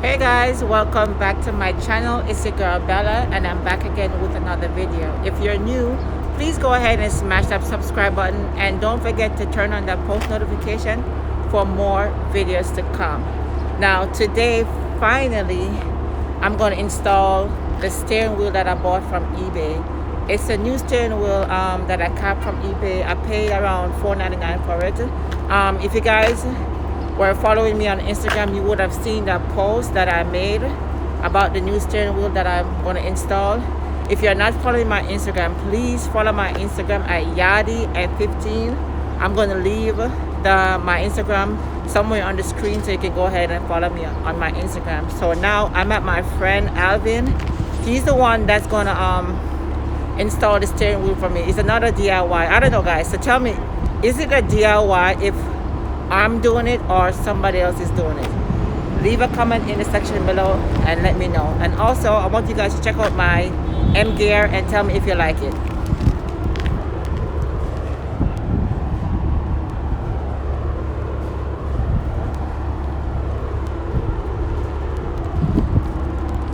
Hey guys, welcome back to my channel. It's your girl Bella and I'm back again with another video. If you're new, please go ahead and smash that subscribe button and don't forget to turn on that post notification for more videos to come. Now today, finally, I'm going to install the steering wheel that I bought from eBay. It's a new steering wheel that I got from eBay. I paid around $4.99 for it. If you guys were following me on Instagram, you would have seen that post that I made about the new steering wheel that I'm going to install. If you're not following my Instagram, please follow my Instagram at Yadi15. I'm going to leave my Instagram somewhere on the screen so you can go ahead and follow me on my Instagram. So now I'm at my friend Alvin. He's the one that's going to install the steering wheel for me. It's another DIY. I don't know, guys. So tell me, is it a DIY if I'm doing it or somebody else is doing it? Leave a comment in the section below and let me know. And also, I want you guys to check out my M gear and tell me if you like it.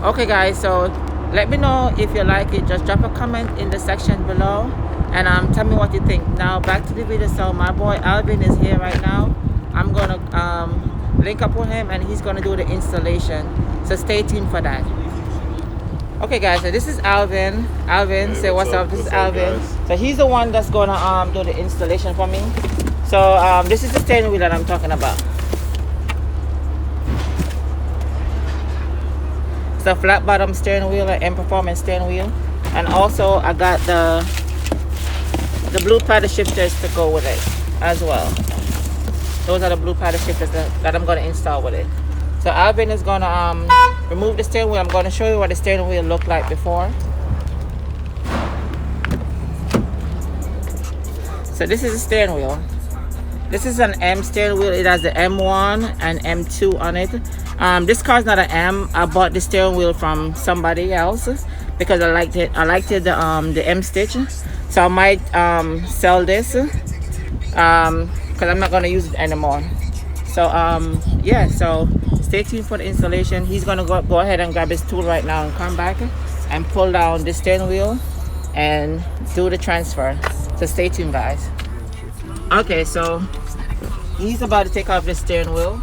Okay guys, so let me know if you like it. Just drop a comment in the section below and tell me what you think. Now back to the video. So my boy Alvin is here right now. I'm gonna link up with him and he's gonna do the installation, so stay tuned for that. Okay guys, so this is Alvin. Hey, say what's up. This is Alvin. So he's the one that's gonna do the installation for me. So this is the steering wheel that I'm talking about. It's a flat bottom steering wheel, an M Performance steering wheel, and also I got the blue paddle shifters to go with it as well. Those are the blue paddle shifters that I'm going to install with it. So Alvin is going to remove the steering wheel. I'm going to show you what the steering wheel looked like before. So this is the steering wheel. This is an M steering wheel. It has the M1 and M2 on it. This car's not an M. I bought the steering wheel from somebody else because I liked it. I liked it, the M stitch. So I might sell this because I'm not going to use it anymore. So yeah, so stay tuned for the installation. He's going to go ahead and grab his tool right now and come back and pull down the steering wheel and do the transfer. So stay tuned, guys. Okay, so he's about to take off the steering wheel.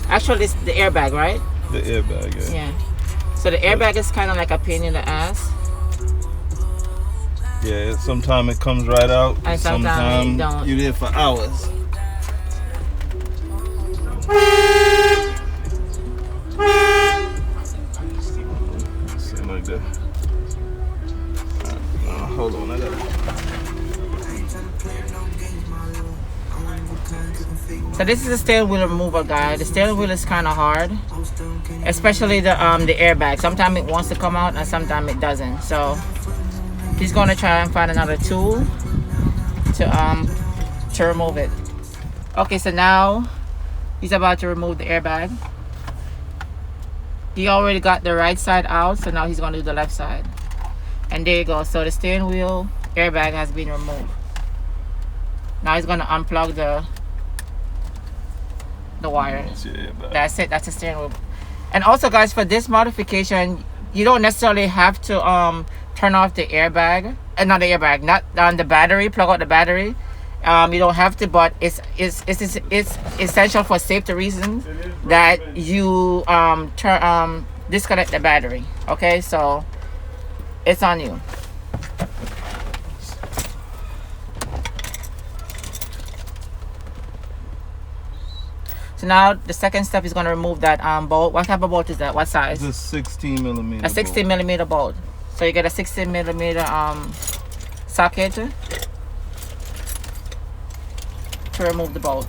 Actually, it's the airbag, right? The airbag, yeah. So the airbag is kind of like a pain in the ass. Yeah, sometimes it comes right out, and sometimes it don't. You're there for hours. Something like that. Hold on, I got it. So this is the steering wheel remover, guys. The steering wheel is kind of hard, especially the airbag. Sometimes it wants to come out and sometimes it doesn't. So he's gonna try and find another tool to remove it. Okay, so now he's about to remove the airbag. He already got the right side out, so now he's gonna do the left side. And there you go. So the steering wheel airbag has been removed. Now he's gonna unplug the wire. That's it. That's the steering wheel. And also, guys, for this modification, you don't necessarily have to turn off the airbag, not the airbag, not on the battery. Plug out the battery. You don't have to, but it's essential for safety reasons that you disconnect the battery. Okay, so it's on you. So now the second step is going to remove that bolt. What type of bolt is that? What size? It's a 16 millimeter. A 16 millimeter bolt. So you get a 16 millimeter socket to remove the bolt.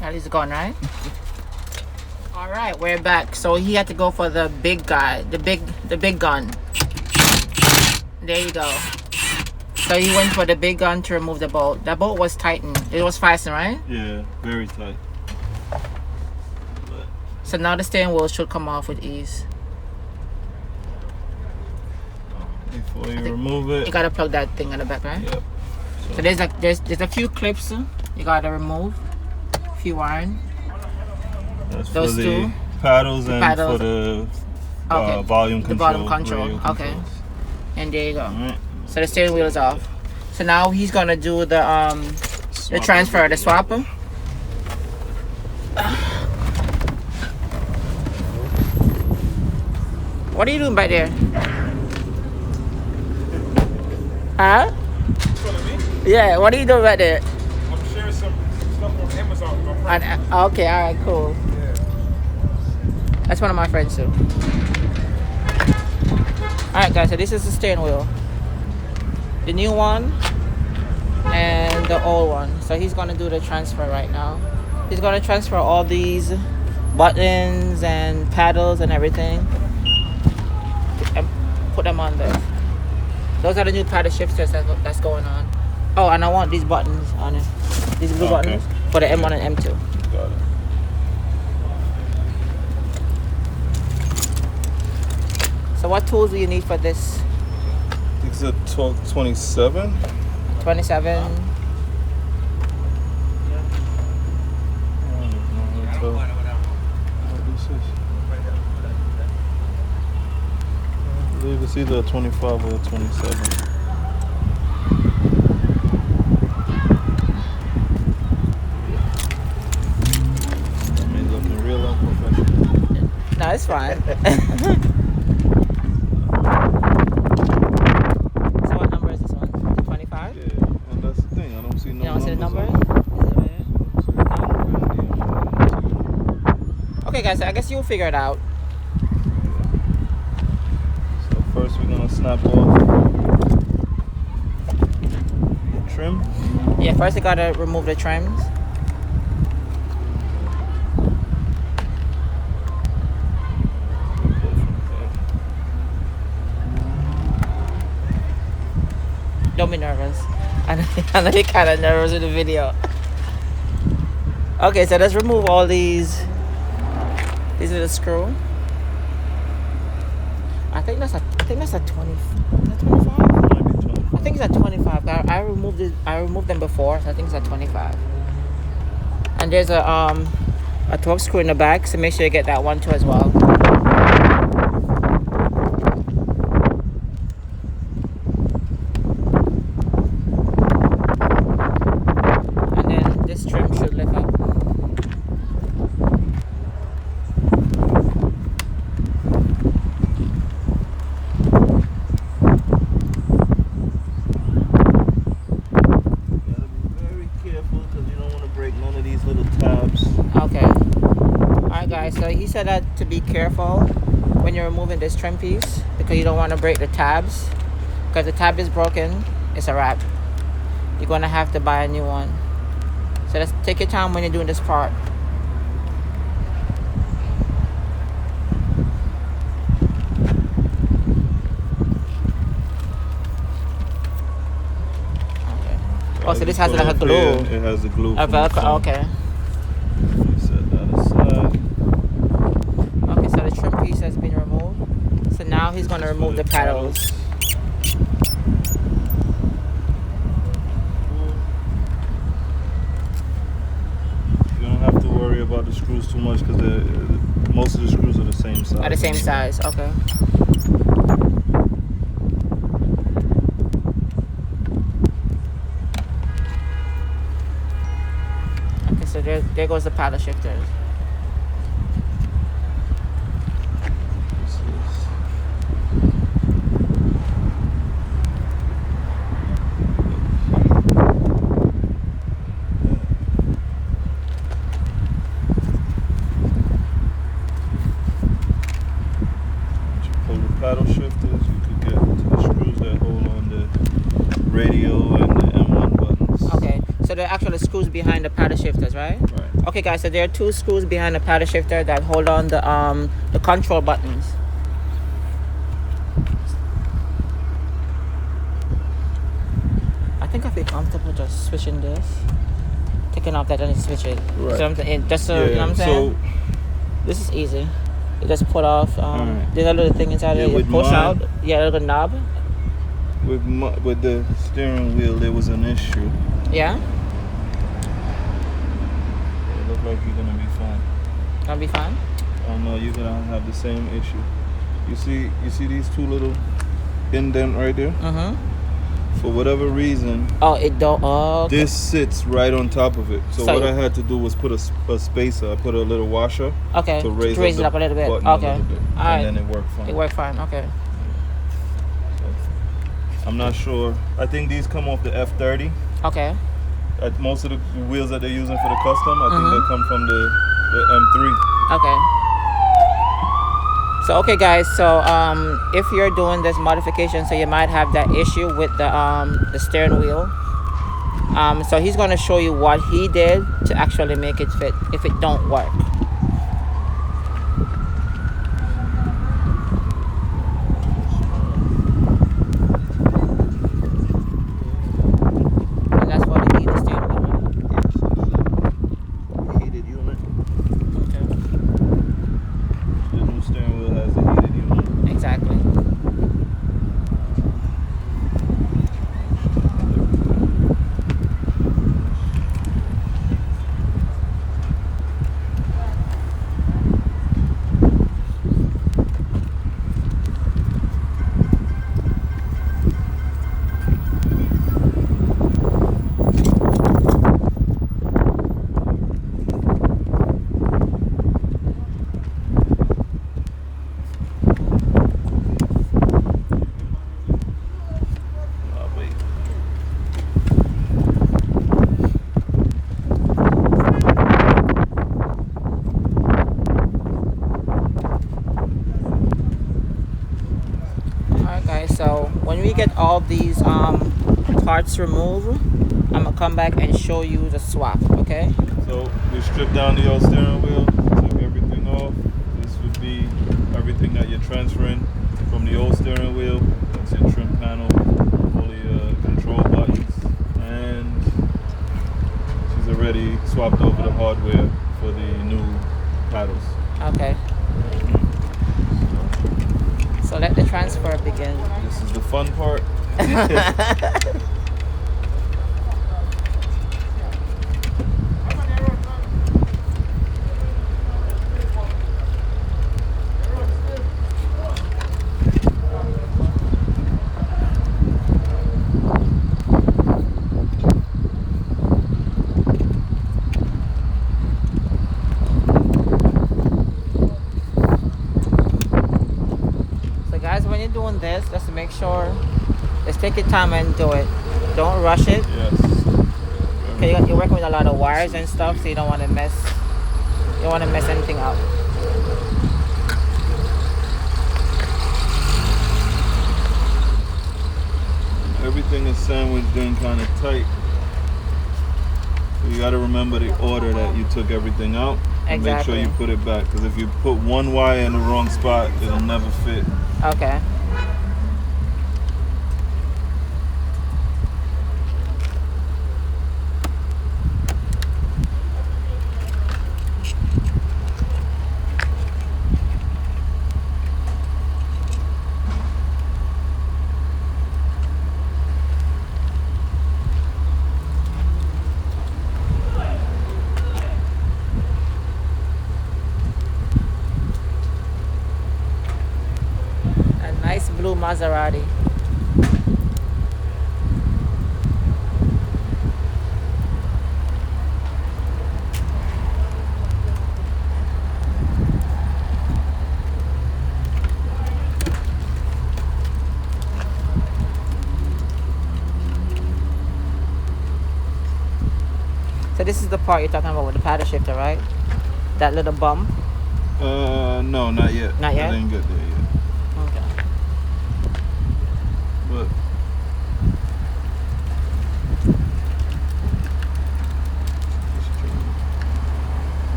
That is gone, right? All right, we're back. So he had to go for the big guy, the big gun. There you go. So he went for the big gun to remove the bolt. That bolt was tightened. It was fastened, right? Yeah, very tight. So now the steering wheel should come off with ease. Before you remove it, you gotta plug that thing in the back, right? Yep. So there's a few clips you gotta remove. A few iron. That's those for the two paddles and paddles. for the Okay. volume control. The volume control. radio Okay. controls. And there you go. Alright. So the steering wheel is off. So now he's gonna do the transfer, the swapper. What are you doing back there? Huh? Yeah, what are you doing back there? I'm sharing some stuff on Amazon with my friend. Okay, all right, cool. Yeah. That's one of my friends too. All right, guys. So this is the steering wheel, the new one and the old one. So he's gonna do the transfer right now. He's gonna transfer all these buttons and paddles and everything, and put them on there. Those are the new paddle shifters that's going on. Oh, and I want these buttons on it. These blue buttons for the M1 and M2. Got it. So what tools do you need for this? I think it's a 27. 27. I believe it's either a 25 or a 27. I mean, looking real unprofessional. No, it's fine. So what number is this one? 25? Yeah, and that's the thing. I don't see no You don't see the number? numbers Okay, guys, so I guess you'll figure it out. So first we're gonna snap off the trim. Yeah, first you gotta remove the trims. Don't be nervous. I know you're kind of nervous in the video. Okay, so let's remove all these. These are the screw. I think that's a 20. Is that 25? Might be 25. I think it's at 25. I removed it. I removed them before, so I think it's at 25. And there's a 12 screw in the back, so make sure you get that one too as well. And then this trim should lift up. Okay. Alright guys, so he said that to be careful when you're removing this trim piece because you don't want to break the tabs. Because the tab is broken, it's a wrap. You're going to have to buy a new one. So let's take your time when you're doing this part. Okay. Oh, so this has like a glue. It has a glue. A Velcro, okay. Set that aside. Okay, so the trim piece has been removed. So now he's going to remove the paddles. You don't have to worry about the screws too much because most of the screws are the same size. Are the same size, okay. Okay, so there goes the paddle shifters. Paddle shifters, you could get the screws that hold on the radio and the M1 buttons. Okay, so there are actually screws behind the paddle shifters, right? Right. Okay, guys. So there are 2 screws behind the paddle shifter that hold on the control buttons. I think I feel comfortable just switching this, taking off that and switch it. Right. So just so you know what I'm saying. So This is easy. You just pull off. Right. There's a little thing inside it. You with push mine- out. Yeah, a little knob. with the steering wheel, there was an issue. Yeah. It looked like you're gonna be fine. Gonna be fine. Oh no, you're gonna have the same issue. You see these 2 little indent right there? Mhm. For whatever reason, Oh, it don't. Oh. Okay. this sits right on top of it. So So- what I had to do was put a spacer. I put a little washer Okay. to raise, it up a little bit. button Okay. a little bit, All right. and then it worked fine. It worked fine. Okay. I'm not sure. I think these come off the F30. Okay. Most of the wheels that they're using for the custom, I think Mhm. they come from the M3. Okay. So okay, guys. So if you're doing this modification, so you might have that issue with the steering wheel. So he's gonna show you what he did to actually make it fit if it don't work. And that's what the heated steering wheel. Heated unit. Okay. The new steering wheel has a heated unit. Exactly. Oh, wait. Alright guys, so when we get all these parts removed, I'm gonna come back and show you the swap, okay? So we stripped down the old steering wheel, took everything off. This would be everything that you're transferring from the old steering wheel. That's your trim panel, all the control buttons, and she's already swapped over the hardware for the new paddles. Okay. So let the transfer begin. This is the fun part. So guys, when you're doing this, just make sure, just take your time and do it. Don't rush it. Yes. Okay, you're working with a lot of wires and stuff, so you don't want to mess. You don't want to mess anything up. Everything is sandwiched in kind of tight. So you got to remember the order that you took everything out. And make sure Exactly. you put it back. Because if you put one wire in the wrong spot, it'll never fit. Okay. A nice blue Maserati. So this is the part you're talking about with the paddle shifter, right? That little bump. No, not yet. Not yet? I didn't get there yet. Okay. But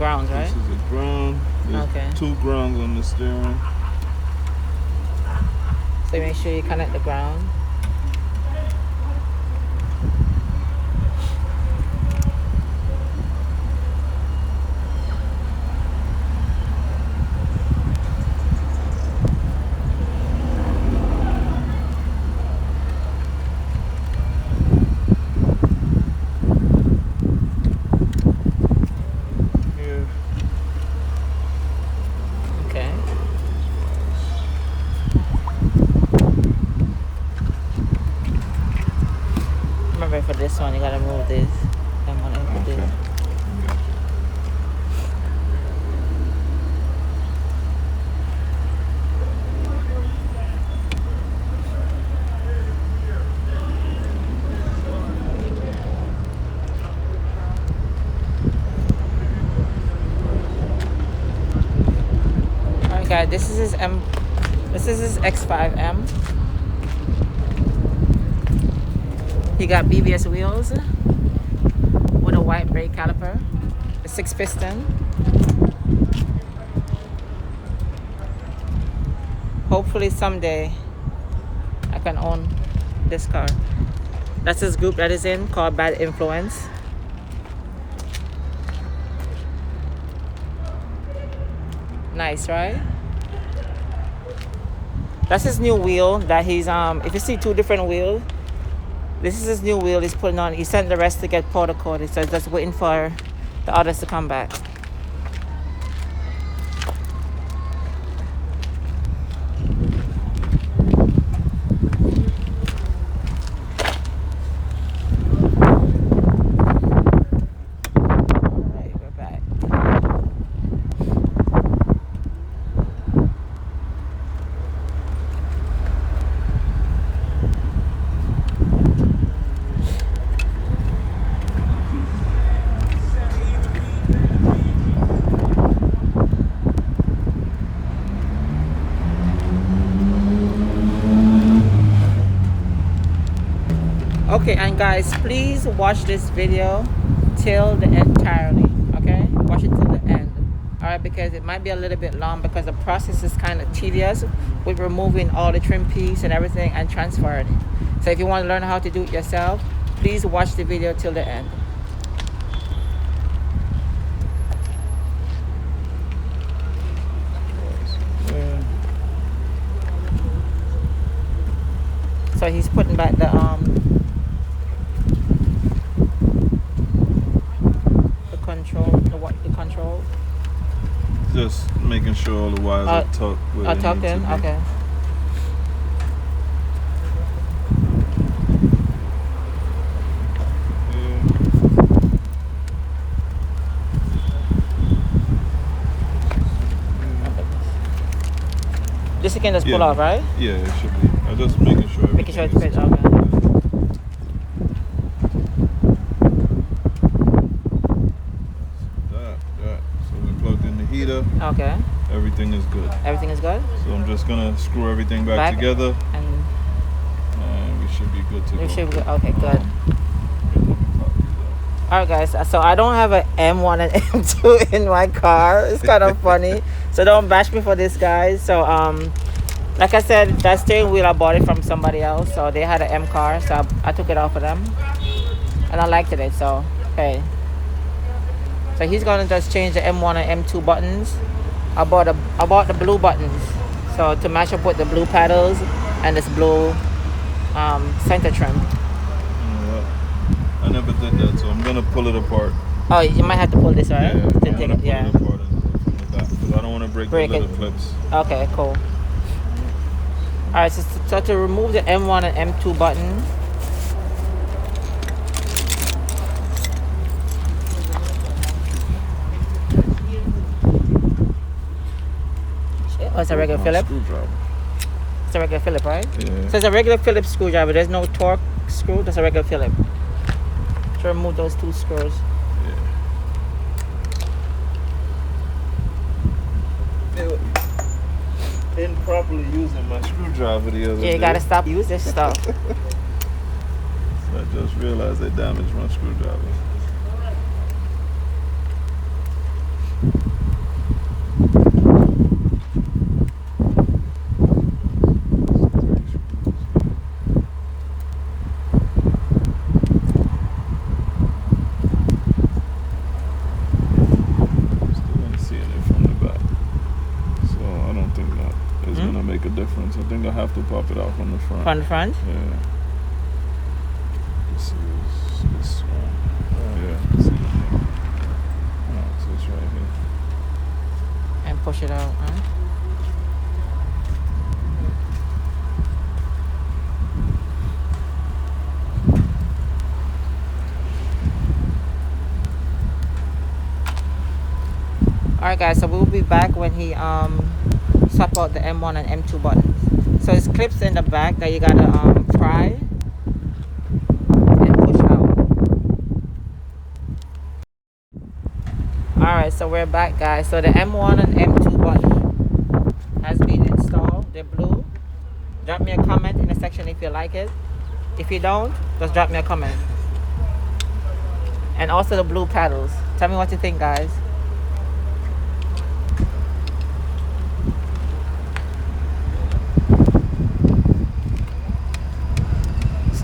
grounds, right? This is a ground. There's Okay. 2 grounds on the steering. So make sure you connect the ground. Here. Okay. Remember, for this one, you gotta move this. And one and Okay. this. Alright, guys, this is his X5M. He got BBS wheels with a white brake caliper, a 6-piston. Hopefully someday I can own this car. That's his group that is in, called Bad Influence. Nice, right? That's his new wheel that he's if you see 2 different wheels, this is his new wheel he's putting on. He sent the rest to get powder coated, so he's just waiting for the others to come back. Alright, we're back. Okay, and guys, please watch this video till the entirely. Okay, watch it till the end. All right, because it might be a little bit long because the process is kind of tedious with removing all the trim piece and everything and transferring it. So if you want to learn how to do it yourself, please watch the video till the end. So he's putting back the control. Just making sure all the wires are tucked where they Tucked need to in. be. Okay. This you can just pull off, right? Yeah, it should be. I'm just making sure. Making sure it's everything fit. is- Okay. That. So we plugged in the heater. Okay. Everything is good. Everything is good. So I'm just gonna screw everything back together, And and we should be good to go. you should be okay. Good. Alright, guys. So I don't have an M1 and M2 in my car. It's kind of funny. So don't bash me for this, guys. So like I said, that steering wheel I bought it from somebody else. So they had an M car, so I took it off of them, and I liked it. So hey. So he's gonna just change the M1 and M2 buttons. I bought the blue buttons, so to match up with the blue paddles and this blue center trim. Yeah. I never did that, so I'm gonna pull it apart. Oh, you might have to pull this, right? Yeah, I'm To gonna take pull it, yeah. it apart from the back because I don't want to break the little clips. Okay, cool. All right, so to remove the M1 and M2 button, oh, it's a regular Phillips. Screwdriver. It's a regular Phillips, right? Yeah. So it's a regular Phillips screwdriver. There's no torque screw. That's a regular Phillips. To remove those 2 screws. Yeah. Improperly using my screwdriver the other day. Yeah, you gotta stop using this stuff. So I just realized they damaged my screwdriver. difference. I think I have to pop it out from the front. From the front? Yeah. This is this one. Oh yeah. See it here. Oh, so it's right here. And push it out, huh? Alright guys, so we'll be back when he swap out the M1 and M2 buttons. So it's clips in the back that you gotta pry and push out. Alright, so we're back guys. So the M1 and M2 button has been installed. They're blue. Drop me a comment in the section if you like it. If you don't, just drop me a comment. And also the blue paddles. Tell me what you think guys.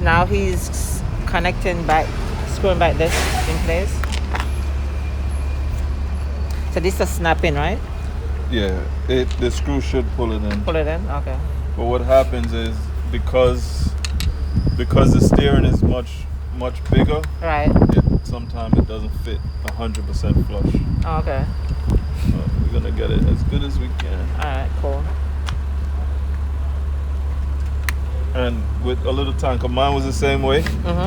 Now he's connecting back, screwing back this in place. So this is a snap in, right? Yeah, the screw should pull it in. Pull it in, okay. But what happens is because the steering is much bigger, right? Sometimes it doesn't fit 100% flush. Oh, okay. We're gonna get it as good as we can. All right, cool. And with a little time, cause mine was the same way.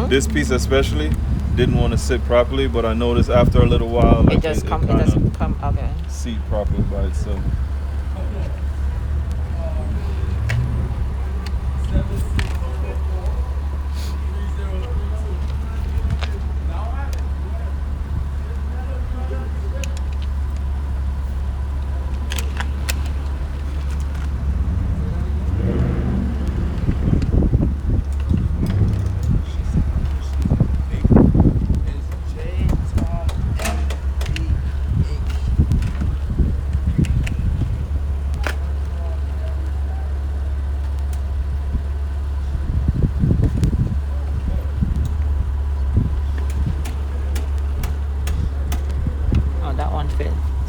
This piece especially didn't want to sit properly, but I noticed after a little while, like it just come, okay. Seat properly by itself.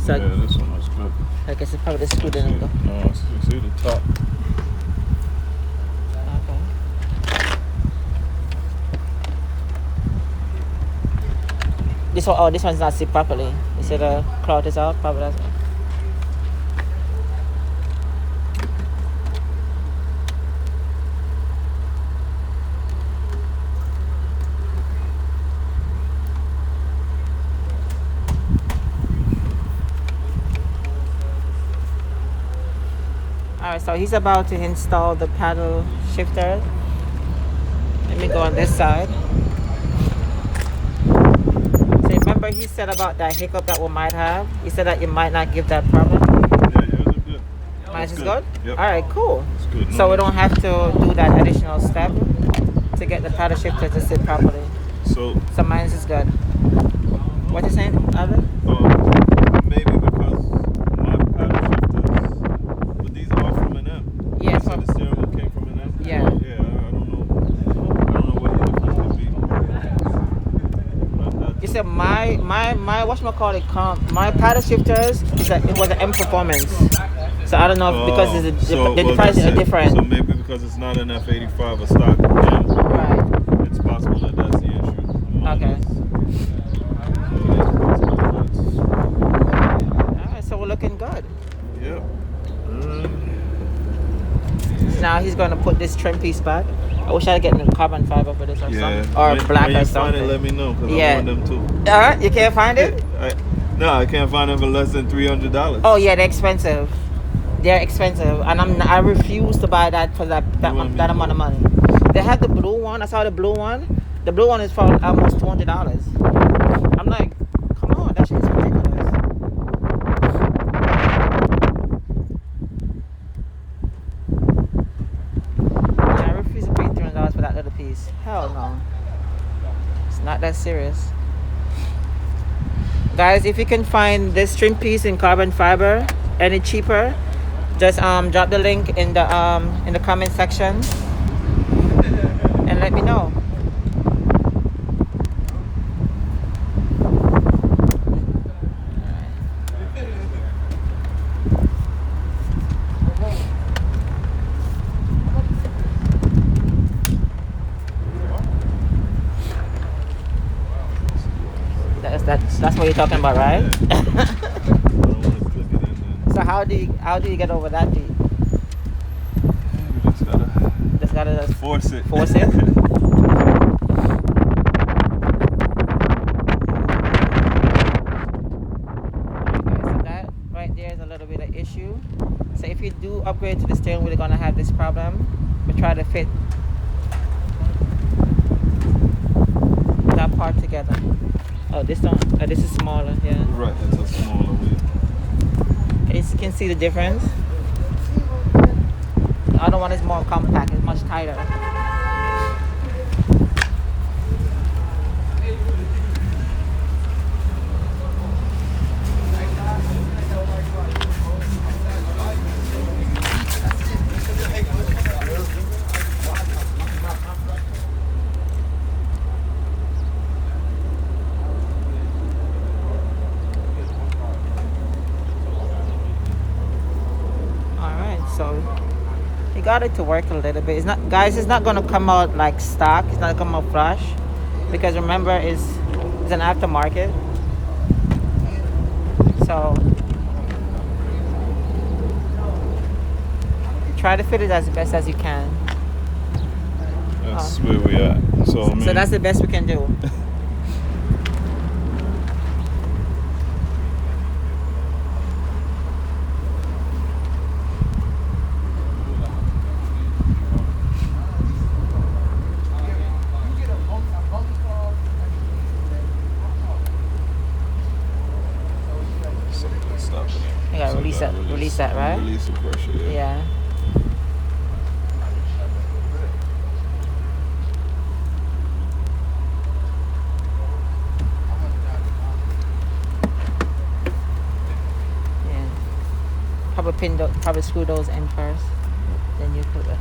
So yeah, this one was good. I guess it's probably the screw didn't go. No, you see the top. Okay. This one, oh, this one's not sit properly. You see the cloth is out, probably that's. Alright, so he's about to install the paddle shifter. Let me go on this side. So remember he said about that hiccup that we might have? He said that you might not give that problem. Yeah, yours are good. Mine is good? Yep. Alright, cool. It's good. So we don't have to do that additional step to get the paddle shifter to sit properly. So mine is good. What you saying, Alvin? Maybe because my paddle shifters, but these are from an M. Yeah, so the steering wheel came from an M. Yeah. Yeah, I don't know what the difference could be. You said my whatchamacallit my paddle shifters it was an M performance. So I don't know if because the prices are different. So maybe because it's not an F85 or stock M, right. It's possible that that's the issue. Okay. Alright, so we're looking good. Yep. Now he's going to put this trim piece back. I wish I'd get the carbon fiber for this or something. Or black when or you something. Find it, let me know because Yeah. I want them too. Alright, you can't find it? No, I can't find them for less than $300. Oh yeah, they're expensive. They're expensive, and I refuse to buy that for that amount of money. They have the blue one. I saw the blue one. The blue one is for almost $200. I'm like, come on, that shit is ridiculous. Yeah, I refuse to pay $300 for that little piece. Hell no. It's not that serious. Guys, if you can find this trim piece in carbon fiber any cheaper, just drop the link in the comment section and let me know. That's what you're talking about, right? Yeah. I don't want to click it in then. So how do you get over that? You just gotta Just force it. force it. So that right there is a little bit of issue. So if you do upgrade to the steering wheel, you're gonna have this problem. But try to fit that part together. Oh, this don't. This is smaller. Yeah. Right, it's a smaller wheel. You can see the difference. The other one is more compact. It's much tighter. So you got it to work a little bit. It's not, guys, it's not gonna come out like stock. It's not gonna come out flush because remember it's an aftermarket. So try to fit it as best as you can. That's where we at. So I mean, so that's the best we can do. You gotta release that, right? Release the pressure, Yeah. Probably screw those in first. Then you put it.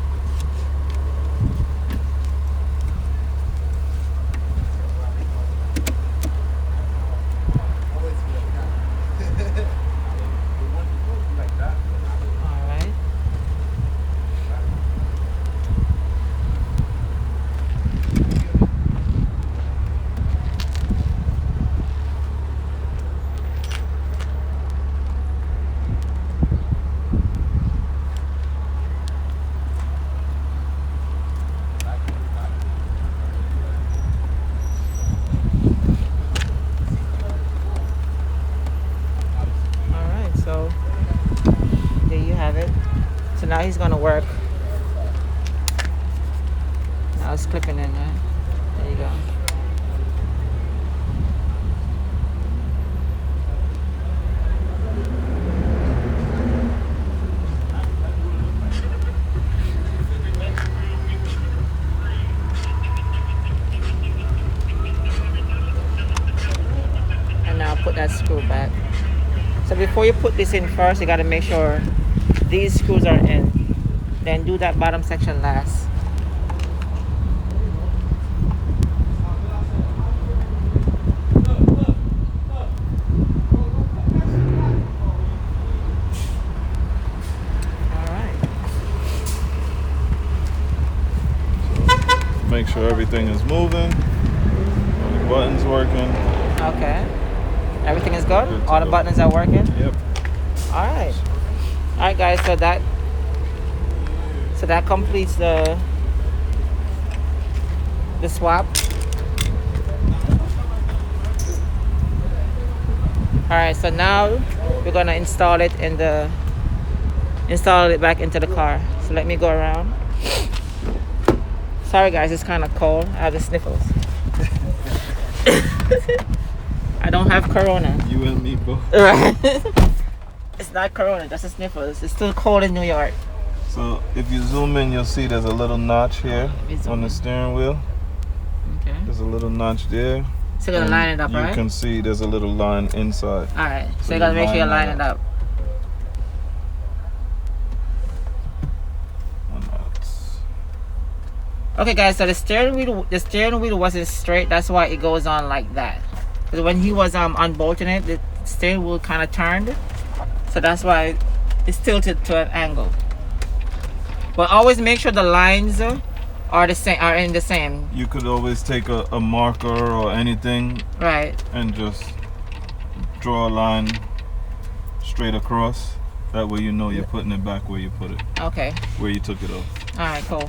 So there you have it. So now he's gonna work. Now it's clipping in, right? There you go. And now put that screw back. So before you put this in first, you got to make sure these screws are in. Then do that bottom section last. Alright. So make sure everything is moving. All the buttons working. Okay. Everything is good? Good to All the go. buttons are working? Yep. Alright. Alright guys, so that completes the swap. Alright, so now we're gonna install it back into the car. So let me go around. Sorry guys, it's kinda cold. I have the sniffles. I don't have corona. You and me both. Right. It's not corona, just the sniffles. It's still cold in New York. So if you zoom in, you'll see there's a little notch here on the steering wheel. Okay. There's a little notch there. So you're gonna line it up, you right? You can see there's a little line inside. Alright. So you gotta make sure you line it up. Okay guys, so the steering wheel wasn't straight, that's why it goes on like that. Because when he was unbolting it, the steering wheel kind of turned. So that's why it's tilted to an angle. But always make sure the lines Or the same, or in the same. You could always take a marker or anything Right. and just draw a line straight across. That way you know you're putting it back where you put it, Okay. where you took it off. All right. Cool.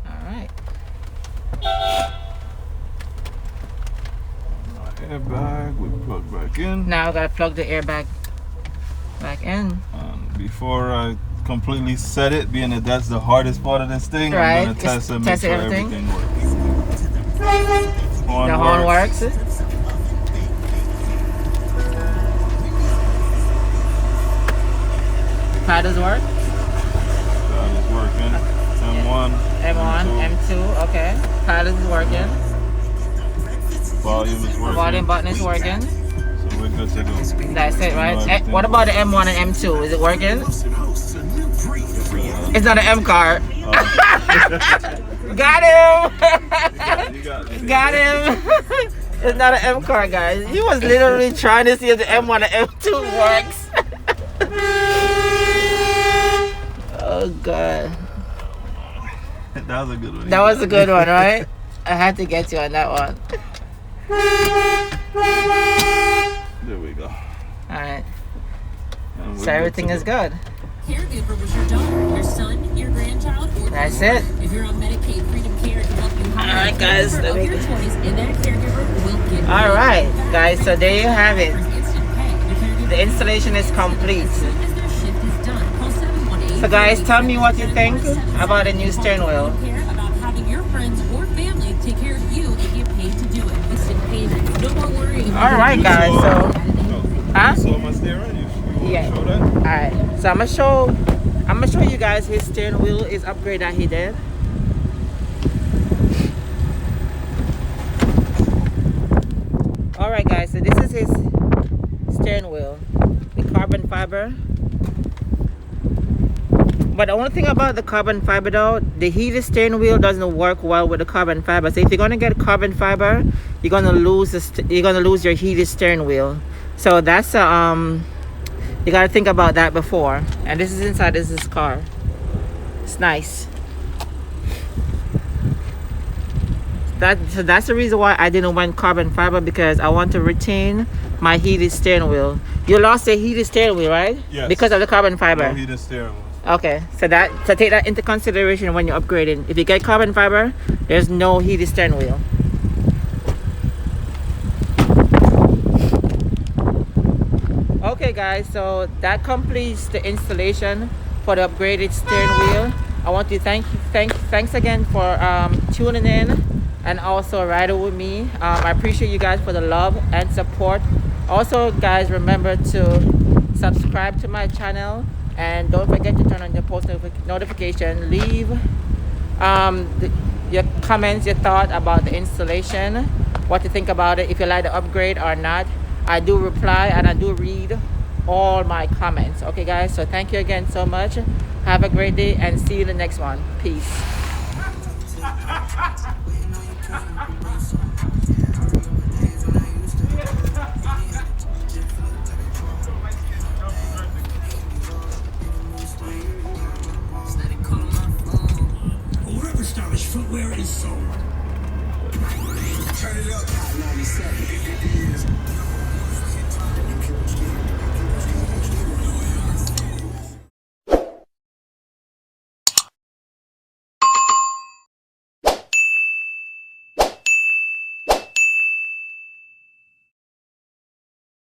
All right. Airbag, we plug back in. Now I gotta plug the airbag back in. Before I completely set it, being that that's the hardest part of this thing, Right. I'm gonna test and make Test sure everything. everything works. The horn works. Paddles work. That is working. M1, M1, M2. Okay. Paddles is working. volume is working. Volume button is working. So we're good to go. That's it, right? everything What about the M1 and M2? Is it working? It's not an M car. Got him! You got it. Got him! It's not an M car, guys. He was literally trying to see if the M1 and M2 works. Oh, God. That was a good one. That was a good one, right? I had to get you on that one. There we go. Alright. And we're So everything is good. Caregiver was your daughter, your son, your grandchild, or That's your it. If you're on Medicaid, Freedom Care can help you hire Alright, a guys, caregiver let of me- your choice, and that caregiver will get Alright, guys, so there you have it. instant pay. The caregiver The installation is complete. as soon as their shift is done. Call 718. So guys, tell me what you think about the new steering wheel. Care about having your friends or family take care of you and get paid to do it. Instant payment. No more worrying. Alright, guys, so Huh? You saw my steering? You Yeah. show that? alright. So I'm gonna show you guys his steering wheel is upgrade that he did. Alright guys, so this is his steering wheel. The carbon fiber. But the only thing about the carbon fiber though, the heated steering wheel doesn't work well with the carbon fiber. So if you're gonna get carbon fiber, you're gonna lose your heated steering wheel. So that's you gotta think about that before. And this is inside this car. It's nice. So that's the reason why I didn't want carbon fiber, because I want to retain my heated steering wheel. You lost the heated steering wheel, right? Yes. Because of the carbon fiber. No heated steering wheel. Okay, so take that into consideration when you're upgrading. If you get carbon fiber, there's no heated steering wheel. Okay guys, so that completes the installation for the upgraded steering wheel. I want to thanks again for tuning in and also riding with me. I appreciate you guys for the love and support. Also guys, remember to subscribe to my channel and don't forget to turn on your post notification. Leave your comments, your thought about the installation, what you think about it, if you like the upgrade or not. I do reply and I do read all my comments. Okay guys, so thank you again so much. Have a great day and see you in the next one. Peace.